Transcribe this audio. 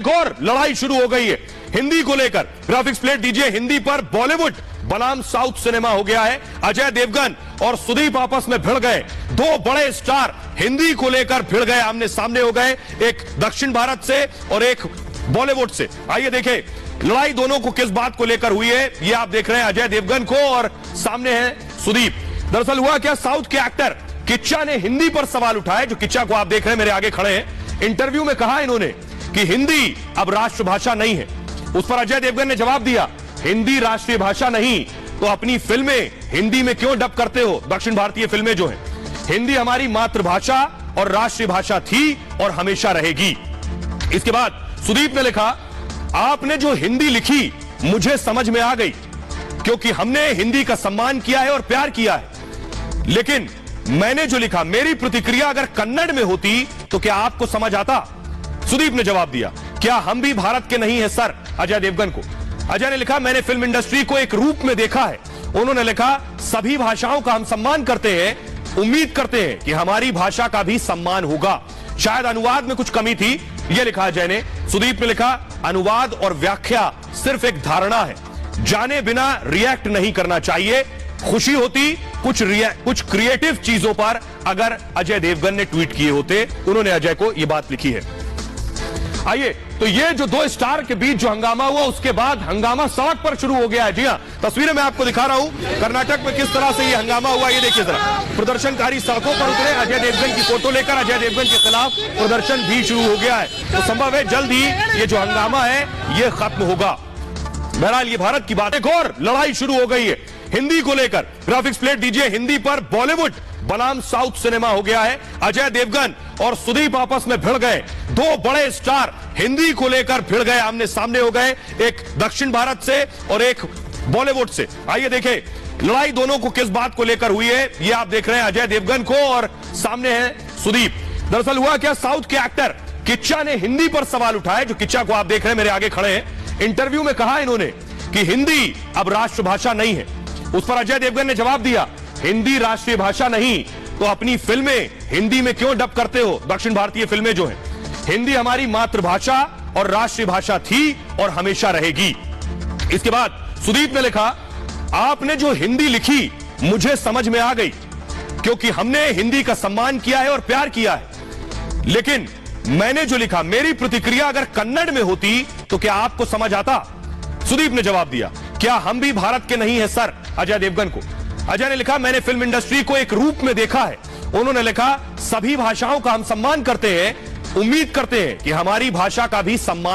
एक और लड़ाई शुरू हो गई है हिंदी को लेकर। ग्राफिक्स प्लेट दीजिए। हिंदी पर बॉलीवुड बनाम साउथ सिनेमा हो गया है। अजय देवगन और सुदीप आपस में भिड़ गए। दो बड़े स्टार हिंदी को लेकर भिड़ गए, आमने सामने हो गए, एक दक्षिण भारत से और एक बॉलीवुड से। आइए देखें लड़ाई दोनों को किस बात को लेकर हुई है। ये आप देख रहे हैं अजय देवगन को और सामने है सुदीप। दरअसल हुआ क्या, साउथ के एक्टर किच्चा ने हिंदी पर सवाल उठाया, जो किच्चा को आप देख रहे हैं मेरे आगे खड़े हैं। इंटरव्यू में कहा इन्होंने कि हिंदी अब राष्ट्रभाषा नहीं है। उस पर अजय देवगन ने जवाब दिया, हिंदी राष्ट्रीय भाषा नहीं तो अपनी फिल्में हिंदी में क्यों डब करते हो? दक्षिण भारतीय फिल्में जो हैं, हिंदी हमारी मातृभाषा और राष्ट्रीय भाषा थी और हमेशा रहेगी। इसके बाद सुदीप ने लिखा, आपने जो हिंदी लिखी मुझे समझ में आ गई, क्योंकि हमने हिंदी का सम्मान किया है और प्यार किया है। लेकिन मैंने जो लिखा, मेरी प्रतिक्रिया अगर कन्नड़ में होती तो क्या आपको समझ आता? सुदीप ने जवाब दिया, क्या हम भी भारत के नहीं है सर? अजय देवगन को। अजय ने लिखा, मैंने फिल्म इंडस्ट्री को एक रूप में देखा है। उन्होंने लिखा, सभी भाषाओं का हम सम्मान करते हैं, उम्मीद करते हैं कि हमारी भाषा का भी सम्मान होगा। शायद अनुवाद में कुछ कमी थी, यह लिखा अजय ने। सुदीप ने लिखा, अनुवाद और व्याख्या सिर्फ एक धारणा है, जाने बिना रिएक्ट नहीं करना चाहिए। खुशी होती कुछ क्रिएटिव चीजों पर अगर अजय देवगन ने ट्वीट किए होते। उन्होंने अजय को यह बात लिखी है। आइए, तो ये जो दो स्टार के बीच जो हंगामा हुआ, उसके बाद हंगामा सड़क पर शुरू हो गया है। जी हां, तस्वीरें मैं आपको दिखा रहा हूं कर्नाटक में किस तरह से ये हंगामा हुआ। ये देखिए जरा, प्रदर्शनकारी सड़कों पर उतरे। अजय देवगन की फोटो लेकर अजय देवगन के खिलाफ प्रदर्शन भी शुरू हो गया है। तो संभव है जल्द ही ये जो हंगामा है ये खत्म होगा। बहरहाल ये भारत की बात है। एक और लड़ाई शुरू हो गई है हिंदी को लेकर। ग्राफिक्स प्लेट दीजिए। हिंदी पर बॉलीवुड बनाम साउथ सिनेमा हो गया है। अजय देवगन और सुदीप आपस में भिड़ गए। दो बड़े स्टार हिंदी को लेकर भिड़ गए, आमने सामने हो गए, एक दक्षिण भारत से और एक बॉलीवुड से। आइए देखें लड़ाई दोनों को किस बात को लेकर हुई है। ये आप देख रहे हैं अजय देवगन को और सामने है सुदीप। दरअसल हुआ क्या, साउथ के एक्टर किच्चा ने हिंदी पर सवाल उठाया, जो किच्चा को आप देख रहे हैं मेरे आगे खड़े हैं। इंटरव्यू में कहा इन्होंने कि हिंदी अब राष्ट्रभाषा नहीं है। उस पर अजय देवगन ने जवाब दिया, हिंदी राष्ट्रीय भाषा नहीं तो अपनी फिल्में हिंदी में क्यों डब करते हो? दक्षिण भारतीय फिल्में जो हैं, हिंदी हमारी मातृभाषा और राष्ट्रीय भाषा थी और हमेशा रहेगी। इसके बाद सुदीप ने लिखा, आपने जो हिंदी लिखी मुझे समझ में आ गई, क्योंकि हमने हिंदी का सम्मान किया है और प्यार किया है। लेकिन मैंने जो लिखा, मेरी प्रतिक्रिया अगर कन्नड़ में होती तो क्या आपको समझ आता? सुदीप ने जवाब दिया, क्या हम भी भारत के नहीं है सर? अजय देवगन को। अजय ने लिखा, मैंने फिल्म इंडस्ट्री को एक रूप में देखा है। उन्होंने लिखा, सभी भाषाओं का हम सम्मान करते हैं, उम्मीद करते हैं कि हमारी भाषा का भी सम्मान